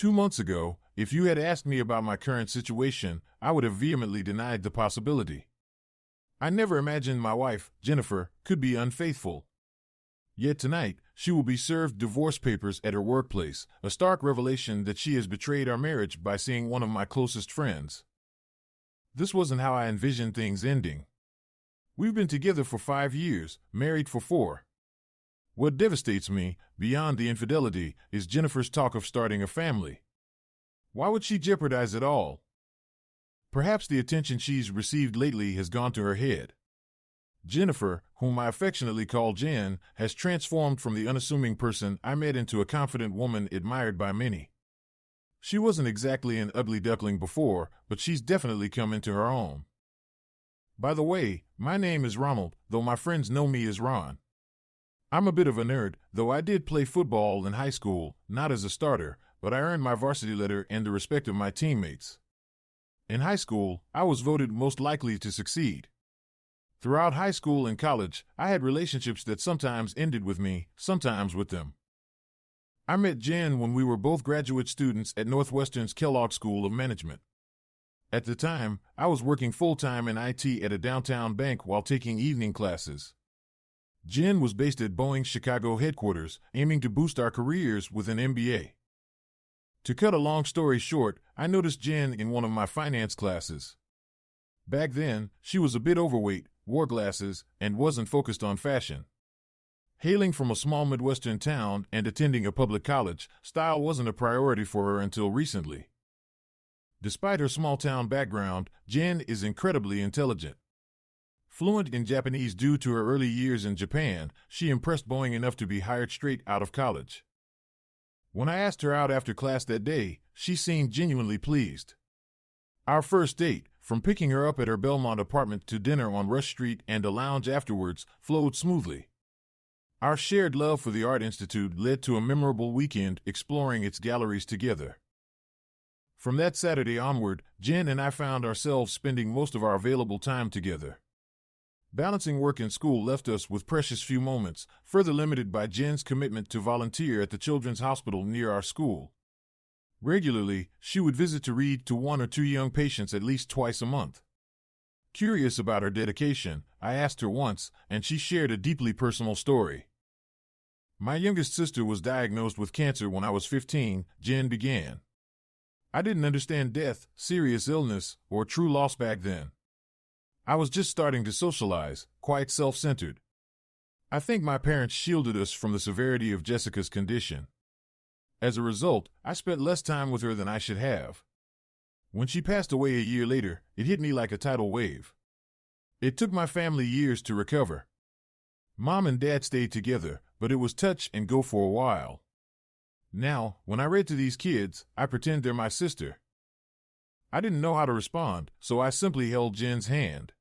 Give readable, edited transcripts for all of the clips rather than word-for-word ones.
2 months ago, if you had asked me about my current situation, I would have vehemently denied the possibility. I never imagined my wife, Jennifer, could be unfaithful. Yet tonight, she will be served divorce papers at her workplace, a stark revelation that she has betrayed our marriage by seeing one of my closest friends. This wasn't how I envisioned things ending. We've been together for 5 years, married for 4. What devastates me, beyond the infidelity, is Jennifer's talk of starting a family. Why would she jeopardize it all? Perhaps the attention she's received lately has gone to her head. Jennifer, whom I affectionately call Jen, has transformed from the unassuming person I met into a confident woman admired by many. She wasn't exactly an ugly duckling before, but she's definitely come into her own. By the way, my name is Ronald, though my friends know me as Ron. I'm a bit of a nerd, though I did play football in high school, not as a starter, but I earned my varsity letter and the respect of my teammates. In high school, I was voted most likely to succeed. Throughout high school and college, I had relationships that sometimes ended with me, sometimes with them. I met Jen when we were both graduate students at Northwestern's Kellogg School of Management. At the time, I was working full-time in IT at a downtown bank while taking evening classes. Jen was based at Boeing's Chicago headquarters, aiming to boost our careers with an MBA. To cut a long story short, I noticed Jen in one of my finance classes. Back then, she was a bit overweight, wore glasses, and wasn't focused on fashion. Hailing from a small Midwestern town and attending a public college, style wasn't a priority for her until recently. Despite her small-town background, Jen is incredibly intelligent. Fluent in Japanese due to her early years in Japan, she impressed Boeing enough to be hired straight out of college. When I asked her out after class that day, she seemed genuinely pleased. Our first date, from picking her up at her Belmont apartment to dinner on Rush Street and a lounge afterwards, flowed smoothly. Our shared love for the Art Institute led to a memorable weekend exploring its galleries together. From that Saturday onward, Jen and I found ourselves spending most of our available time together. Balancing work and school left us with precious few moments, further limited by Jen's commitment to volunteer at the children's hospital near our school. Regularly, she would visit to read to 1 or 2 young patients at least twice a month. Curious about her dedication, I asked her once, and she shared a deeply personal story. My youngest sister was diagnosed with cancer when I was 15, Jen began. I didn't understand death, serious illness, or true loss back then. I was just starting to socialize, quite self-centered. I think my parents shielded us from the severity of Jessica's condition. As a result, I spent less time with her than I should have. When she passed away a year later, it hit me like a tidal wave. It took my family years to recover. Mom and Dad stayed together, but it was touch and go for a while. Now, when I read to these kids, I pretend they're my sister. I didn't know how to respond, so I simply held Jen's hand.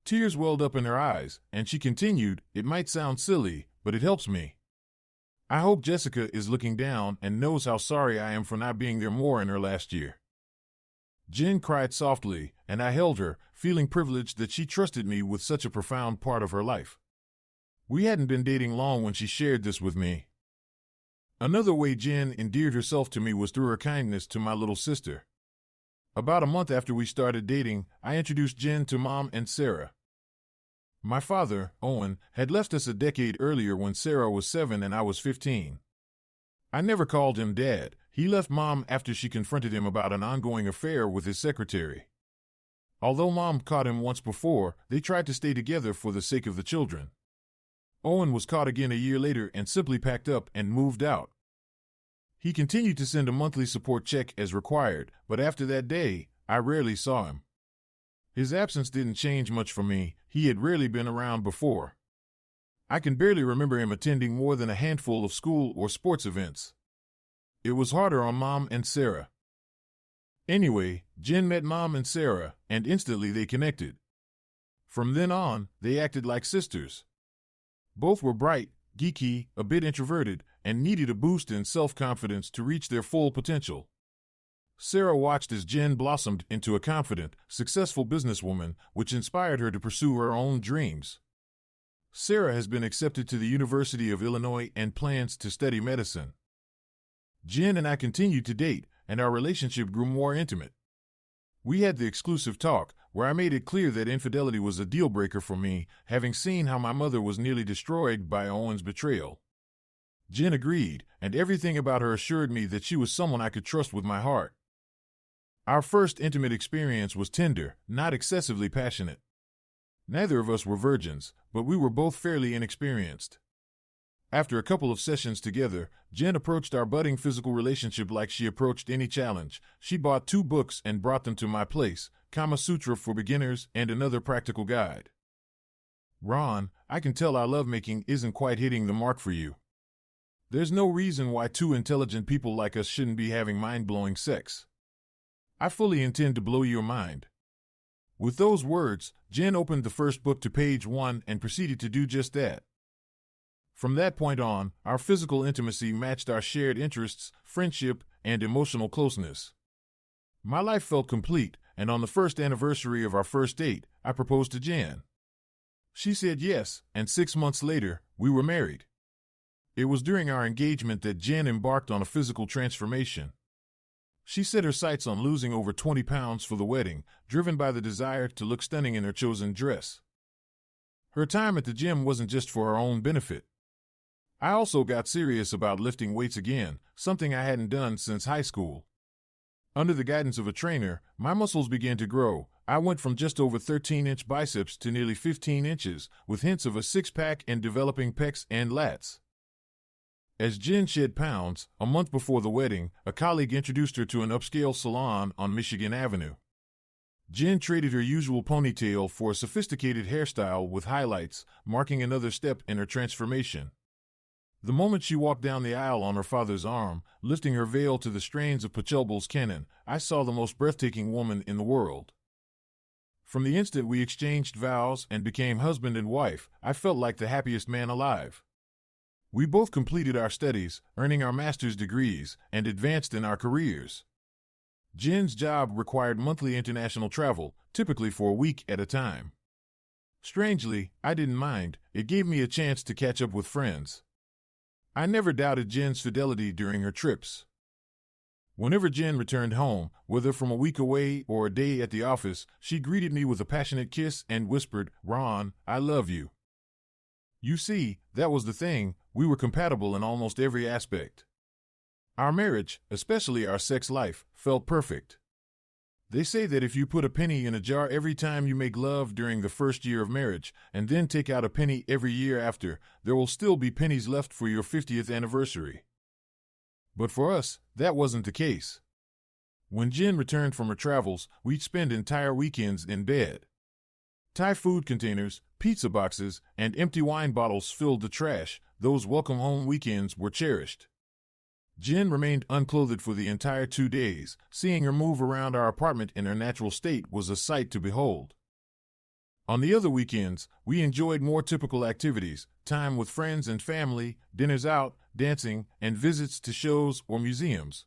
Tears welled up in her eyes, and she continued, "It might sound silly, but it helps me. I hope Jessica is looking down and knows how sorry I am for not being there more in her last year." Jen cried softly, and I held her, feeling privileged that she trusted me with such a profound part of her life. We hadn't been dating long when she shared this with me. Another way Jen endeared herself to me was through her kindness to my little sister. About a month after we started dating, I introduced Jen to Mom and Sarah. My father, Owen, had left us a decade earlier when Sarah was 7 and I was 15. I never called him Dad. He left Mom after she confronted him about an ongoing affair with his secretary. Although Mom caught him once before, they tried to stay together for the sake of the children. Owen was caught again a year later and simply packed up and moved out. He continued to send a monthly support check as required, but after that day, I rarely saw him. His absence didn't change much for me. He had rarely been around before. I can barely remember him attending more than a handful of school or sports events. It was harder on Mom and Sarah. Anyway, Jen met Mom and Sarah, and instantly they connected. From then on, they acted like sisters. Both were bright, geeky, a bit introverted, and needed a boost in self-confidence to reach their full potential. Sarah watched as Jen blossomed into a confident, successful businesswoman, which inspired her to pursue her own dreams. Sarah has been accepted to the University of Illinois and plans to study medicine. Jen and I continued to date, and our relationship grew more intimate. We had the exclusive talk, where I made it clear that infidelity was a deal-breaker for me, having seen how my mother was nearly destroyed by Owen's betrayal. Jen agreed, and everything about her assured me that she was someone I could trust with my heart. Our first intimate experience was tender, not excessively passionate. Neither of us were virgins, but we were both fairly inexperienced. After a couple of sessions together, Jen approached our budding physical relationship like she approached any challenge. She bought 2 books and brought them to my place, Kama Sutra for Beginners and another practical guide. Ron, I can tell our lovemaking isn't quite hitting the mark for you. There's no reason why 2 intelligent people like us shouldn't be having mind-blowing sex. I fully intend to blow your mind. With those words, Jen opened the first book to page 1 and proceeded to do just that. From that point on, our physical intimacy matched our shared interests, friendship, and emotional closeness. My life felt complete, and on the first anniversary of our first date, I proposed to Jen. She said yes, and 6 months later, we were married. It was during our engagement that Jen embarked on a physical transformation. She set her sights on losing over 20 pounds for the wedding, driven by the desire to look stunning in her chosen dress. Her time at the gym wasn't just for her own benefit. I also got serious about lifting weights again, something I hadn't done since high school. Under the guidance of a trainer, my muscles began to grow. I went from just over 13-inch biceps to nearly 15 inches, with hints of a six-pack and developing pecs and lats. As Jen shed pounds, a month before the wedding, a colleague introduced her to an upscale salon on Michigan Avenue. Jen traded her usual ponytail for a sophisticated hairstyle with highlights, marking another step in her transformation. The moment she walked down the aisle on her father's arm, lifting her veil to the strains of Pachelbel's canon, I saw the most breathtaking woman in the world. From the instant we exchanged vows and became husband and wife, I felt like the happiest man alive. We both completed our studies, earning our master's degrees, and advanced in our careers. Jen's job required monthly international travel, typically for a week at a time. Strangely, I didn't mind. It gave me a chance to catch up with friends. I never doubted Jen's fidelity during her trips. Whenever Jen returned home, whether from a week away or a day at the office, she greeted me with a passionate kiss and whispered, "Ron, I love you." You see, that was the thing, we were compatible in almost every aspect. Our marriage, especially our sex life, felt perfect. They say that if you put a penny in a jar every time you make love during the first year of marriage, and then take out a penny every year after, there will still be pennies left for your 50th anniversary. But for us, that wasn't the case. When Jen returned from her travels, we'd spend entire weekends in bed. Thai food containers, pizza boxes, and empty wine bottles filled the trash. Those welcome home weekends were cherished. Jen remained unclothed for the entire 2 days. Seeing her move around our apartment in her natural state was a sight to behold. On the other weekends, we enjoyed more typical activities, time with friends and family, dinners out, dancing, and visits to shows or museums.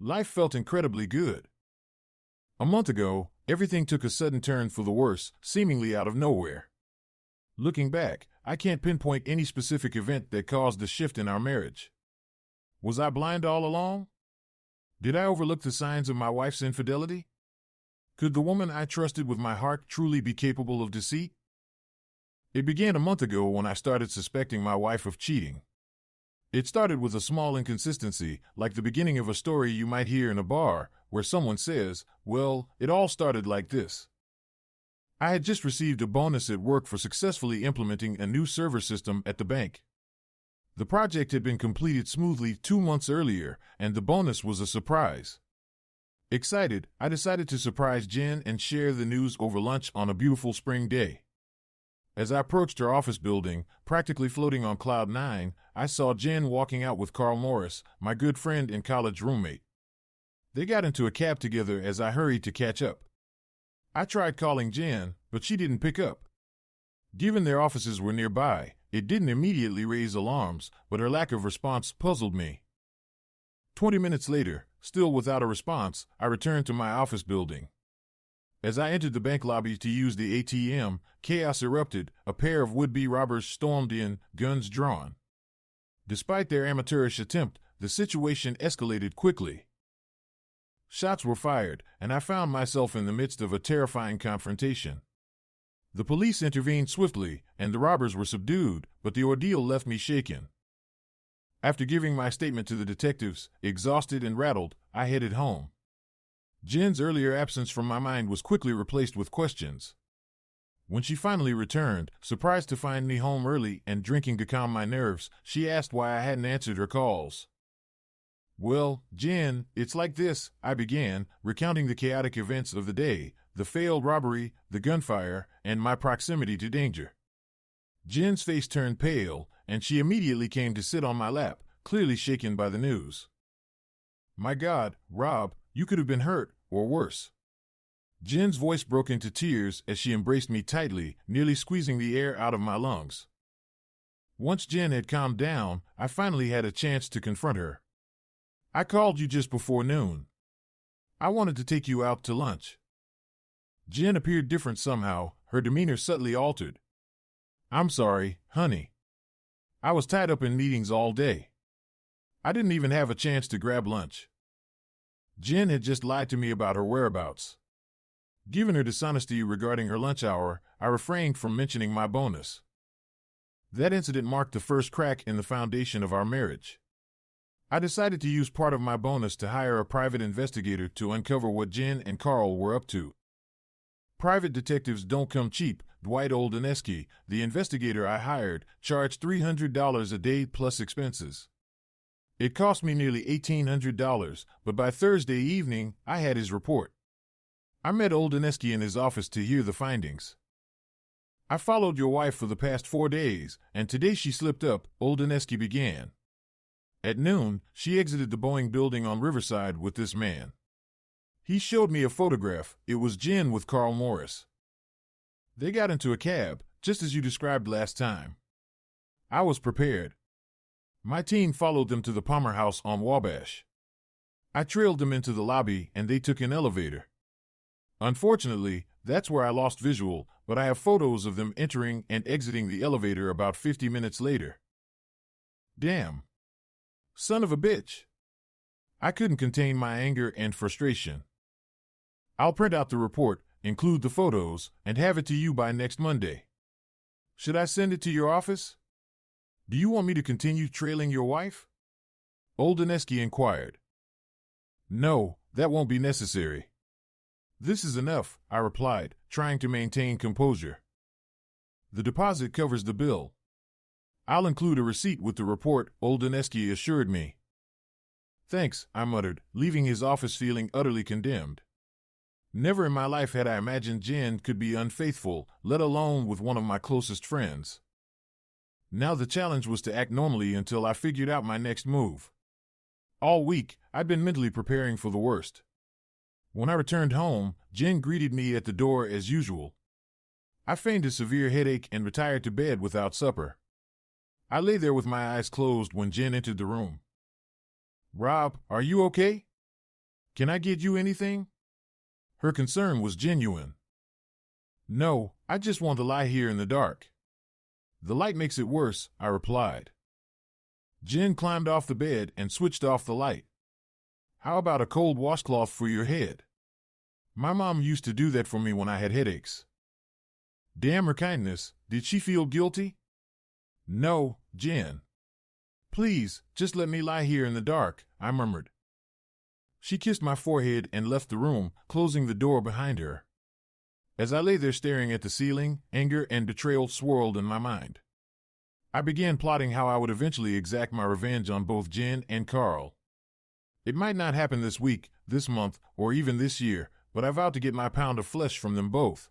Life felt incredibly good. A month ago, everything took a sudden turn for the worse, seemingly out of nowhere. Looking back, I can't pinpoint any specific event that caused the shift in our marriage. Was I blind all along? Did I overlook the signs of my wife's infidelity? Could the woman I trusted with my heart truly be capable of deceit? It began a month ago when I started suspecting my wife of cheating. It started with a small inconsistency, like the beginning of a story you might hear in a bar, where someone says, "Well, it all started like this." I had just received a bonus at work for successfully implementing a new server system at the bank. The project had been completed smoothly 2 months earlier, and the bonus was a surprise. Excited, I decided to surprise Jen and share the news over lunch on a beautiful spring day. As I approached her office building, practically floating on cloud 9, I saw Jen walking out with Carl Morris, my good friend and college roommate. They got into a cab together as I hurried to catch up. I tried calling Jen, but she didn't pick up. Given their offices were nearby, it didn't immediately raise alarms, but her lack of response puzzled me. 20 minutes later, still without a response, I returned to my office building. As I entered the bank lobby to use the ATM, chaos erupted. A pair of would-be robbers stormed in, guns drawn. Despite their amateurish attempt, the situation escalated quickly. Shots were fired, and I found myself in the midst of a terrifying confrontation. The police intervened swiftly, and the robbers were subdued, but the ordeal left me shaken. After giving my statement to the detectives, exhausted and rattled, I headed home. Jen's earlier absence from my mind was quickly replaced with questions. When she finally returned, surprised to find me home early and drinking to calm my nerves, she asked why I hadn't answered her calls. "Well, Jen, it's like this," I began, recounting the chaotic events of the day, the failed robbery, the gunfire, and my proximity to danger. Jen's face turned pale, and she immediately came to sit on my lap, clearly shaken by the news. "My God, Rob, you could have been hurt, or worse." Jen's voice broke into tears as she embraced me tightly, nearly squeezing the air out of my lungs. Once Jen had calmed down, I finally had a chance to confront her. "I called you just before noon. I wanted to take you out to lunch." Jen appeared different somehow, her demeanor subtly altered. "I'm sorry, honey. I was tied up in meetings all day. I didn't even have a chance to grab lunch." Jen had just lied to me about her whereabouts. Given her dishonesty regarding her lunch hour, I refrained from mentioning my bonus. That incident marked the first crack in the foundation of our marriage. I decided to use part of my bonus to hire a private investigator to uncover what Jen and Carl were up to. Private detectives don't come cheap. Dwight Oldeneski, the investigator I hired, charged $300 a day plus expenses. It cost me nearly $1,800, but by Thursday evening, I had his report. I met Oldeneski in his office to hear the findings. "I followed your wife for the past 4 days, and today she slipped up," Oldeneski began. "At noon, she exited the Boeing building on Riverside with this man. He showed me a photograph. It was Jen with Carl Morris. They got into a cab, just as you described last time. I was prepared. My team followed them to the Palmer House on Wabash. I trailed them into the lobby, and they took an elevator. Unfortunately, that's where I lost visual, but I have photos of them entering and exiting the elevator about 50 minutes later." Damn. Son of a bitch. I couldn't contain my anger and frustration. "I'll print out the report, include the photos, and have it to you by next Monday. Should I send it to your office? Do you want me to continue trailing your wife?" Oldeneski inquired. "No, that won't be necessary. This is enough," I replied, trying to maintain composure. "The deposit covers the bill. I'll include a receipt with the report," Oldeneski assured me. "Thanks," I muttered, leaving his office feeling utterly condemned. Never in my life had I imagined Jen could be unfaithful, let alone with one of my closest friends. Now the challenge was to act normally until I figured out my next move. All week, I'd been mentally preparing for the worst. When I returned home, Jen greeted me at the door as usual. I feigned a severe headache and retired to bed without supper. I lay there with my eyes closed when Jen entered the room. "Rob, are you okay? Can I get you anything?" Her concern was genuine. "No, I just want to lie here in the dark." "The light makes it worse," I replied. Jen climbed off the bed and switched off the light. "How about a cold washcloth for your head? My mom used to do that for me when I had headaches." Damn her kindness. Did she feel guilty? "No, Jen. Please, just let me lie here in the dark," I murmured. She kissed my forehead and left the room, closing the door behind her. As I lay there staring at the ceiling, anger and betrayal swirled in my mind. I began plotting how I would eventually exact my revenge on both Jen and Carl. It might not happen this week, this month, or even this year, but I vowed to get my pound of flesh from them both.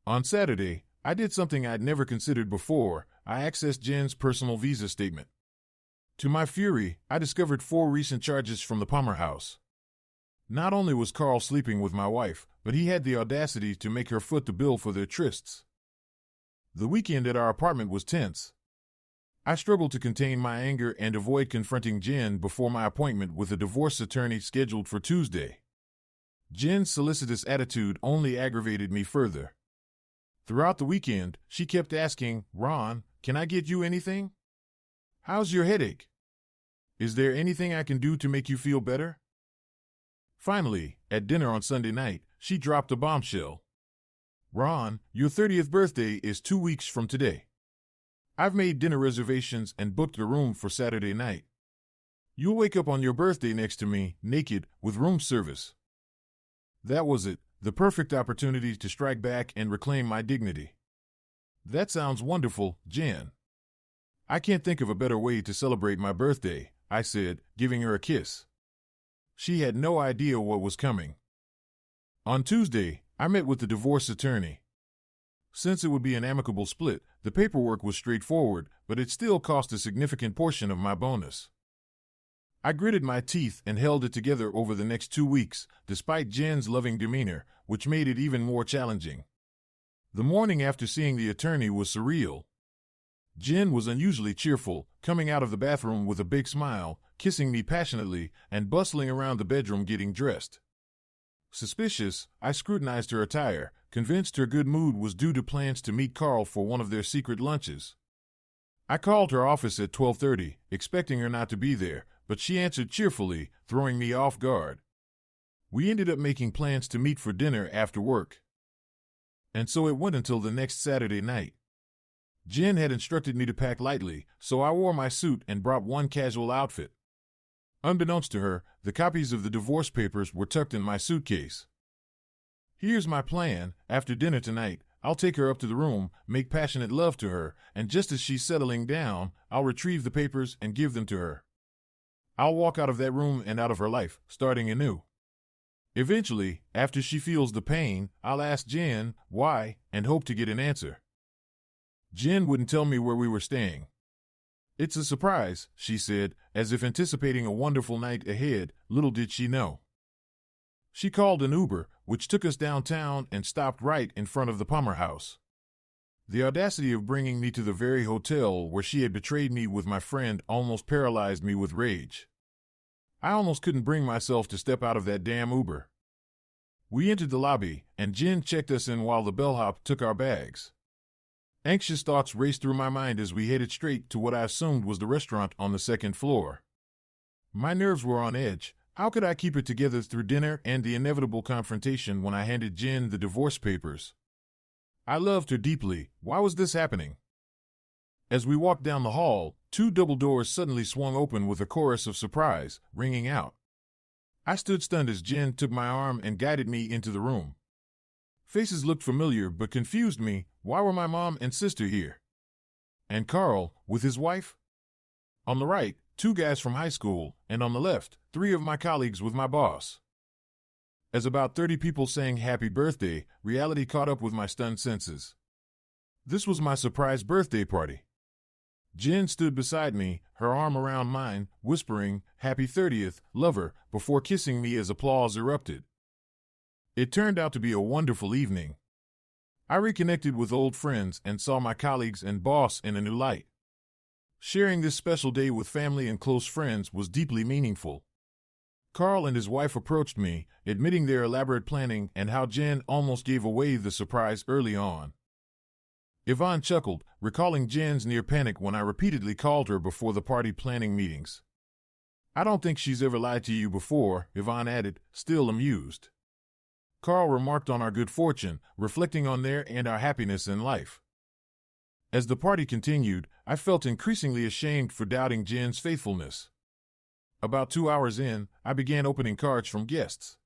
On Saturday, I did something I'd never considered before. I accessed Jen's personal visa statement. To my fury, I discovered 4 recent charges from the Palmer House. Not only was Carl sleeping with my wife, but he had the audacity to make her foot the bill for their trysts. The weekend at our apartment was tense. I struggled to contain my anger and avoid confronting Jen before my appointment with a divorce attorney scheduled for Tuesday. Jen's solicitous attitude only aggravated me further. Throughout the weekend, she kept asking, "Ron, can I get you anything? How's your headache? Is there anything I can do to make you feel better? Finally, at dinner on Sunday night, she dropped a bombshell. Ron, your 30th birthday is 2 weeks from today. I've made dinner reservations and booked a room for Saturday night. You'll wake up on your birthday next to me, naked, with room service. That was it, the perfect opportunity to strike back and reclaim my dignity. That sounds wonderful, Jen. I can't think of a better way to celebrate my birthday, I said, giving her a kiss. She had no idea what was coming. On Tuesday, I met with the divorce attorney. Since it would be an amicable split, the paperwork was straightforward, but it still cost a significant portion of my bonus. I gritted my teeth and held it together over the next 2 weeks, despite Jen's loving demeanor, which made it even more challenging. The morning after seeing the attorney was surreal. Jen was unusually cheerful, coming out of the bathroom with a big smile, kissing me passionately, and bustling around the bedroom getting dressed. Suspicious, I scrutinized her attire, convinced her good mood was due to plans to meet Carl for one of their secret lunches. I called her office at 12:30, expecting her not to be there, but she answered cheerfully, throwing me off guard. We ended up making plans to meet for dinner after work. And so it went until the next Saturday night. Jen had instructed me to pack lightly, so I wore my suit and brought one casual outfit. Unbeknownst to her, the copies of the divorce papers were tucked in my suitcase. Here's my plan. After dinner tonight, I'll take her up to the room, make passionate love to her, and just as she's settling down, I'll retrieve the papers and give them to her. I'll walk out of that room and out of her life, starting anew. Eventually, after she feels the pain, I'll ask Jen why and hope to get an answer. Jen wouldn't tell me where we were staying. It's a surprise, she said, as if anticipating a wonderful night ahead. Little did she know. She called an Uber, which took us downtown and stopped right in front of the Palmer House. The audacity of bringing me to the very hotel where she had betrayed me with my friend almost paralyzed me with rage. I almost couldn't bring myself to step out of that damn Uber. We entered the lobby, and Jen checked us in while the bellhop took our bags. Anxious thoughts raced through my mind as we headed straight to what I assumed was the restaurant on the second floor. My nerves were on edge. How could I keep it together through dinner and the inevitable confrontation when I handed Jen the divorce papers? I loved her deeply. Why was this happening? As we walked down the hall, 2 double doors suddenly swung open with a chorus of surprise, ringing out. I stood stunned as Jen took my arm and guided me into the room. Faces looked familiar but confused me. Why were my mom and sister here? And Carl, with his wife? On the right, 2 guys from high school, and on the left, 3 of my colleagues with my boss. As about 30 people sang happy birthday, reality caught up with my stunned senses. This was my surprise birthday party. Jen stood beside me, her arm around mine, whispering, "Happy 30th, lover," before kissing me as applause erupted. It turned out to be a wonderful evening. I reconnected with old friends and saw my colleagues and boss in a new light. Sharing this special day with family and close friends was deeply meaningful. Carl and his wife approached me, admitting their elaborate planning and how Jen almost gave away the surprise early on. Yvonne chuckled, recalling Jen's near panic when I repeatedly called her before the party planning meetings. "I don't think she's ever lied to you before," Yvonne added, still amused. Carl remarked on our good fortune, reflecting on their and our happiness in life. As the party continued, I felt increasingly ashamed for doubting Jen's faithfulness. About 2 hours in, I began opening cards from guests.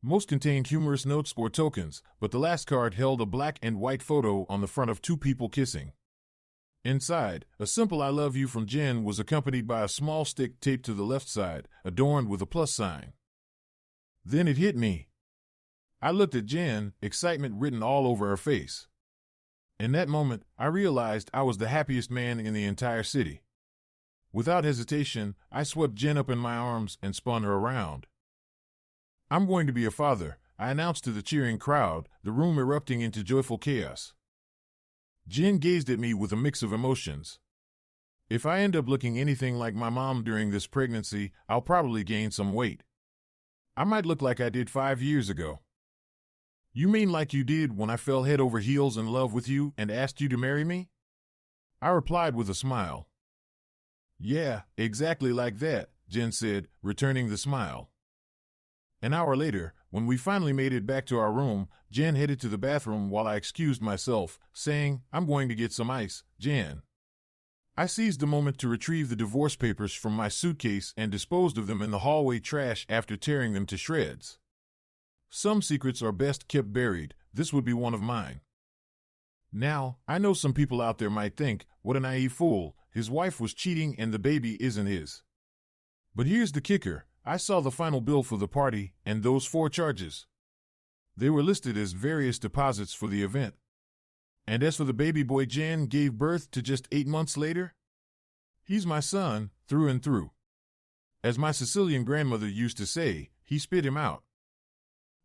Most contained humorous notes or tokens, but the last card held a black and white photo on the front of 2 people kissing. Inside, a simple "I love you" from Jen was accompanied by a small stick taped to the left side, adorned with a plus sign. Then it hit me. I looked at Jen, excitement written all over her face. In that moment, I realized I was the happiest man in the entire city. Without hesitation, I swept Jen up in my arms and spun her around. "I'm going to be a father," I announced to the cheering crowd, the room erupting into joyful chaos. Jen gazed at me with a mix of emotions. "If I end up looking anything like my mom during this pregnancy, I'll probably gain some weight. I might look like I did 5 years ago." "You mean like you did when I fell head over heels in love with you and asked you to marry me?" I replied with a smile. Yeah, exactly like that, Jen said, returning the smile. An hour later, when we finally made it back to our room, Jen headed to the bathroom while I excused myself, saying, "I'm going to get some ice, Jen." I seized the moment to retrieve the divorce papers from my suitcase and disposed of them in the hallway trash after tearing them to shreds. Some secrets are best kept buried. This would be one of mine. Now, I know some people out there might think, what a naive fool, his wife was cheating and the baby isn't his. But here's the kicker. I saw the final bill for the party and those 4 charges. They were listed as various deposits for the event. And as for the baby boy Jen gave birth to just 8 months later, he's my son, through and through. As my Sicilian grandmother used to say, he spit him out.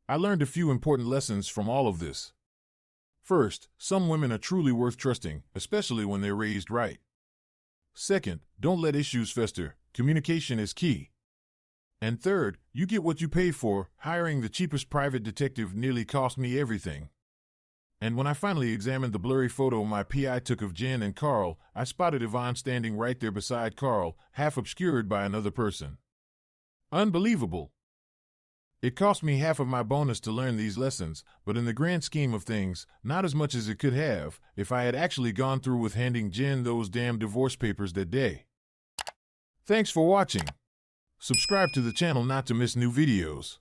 I learned a few important lessons from all of this. First, some women are truly worth trusting, especially when they're raised right. Second, don't let issues fester. Communication is key. And third, you get what you pay for. Hiring the cheapest private detective nearly cost me everything. And when I finally examined the blurry photo my PI took of Jen and Carl, I spotted Yvonne standing right there beside Carl, half obscured by another person. Unbelievable. It cost me half of my bonus to learn these lessons, but in the grand scheme of things, not as much as it could have if I had actually gone through with handing Jen those damn divorce papers that day. Thanks for watching. Subscribe to the channel not to miss new videos.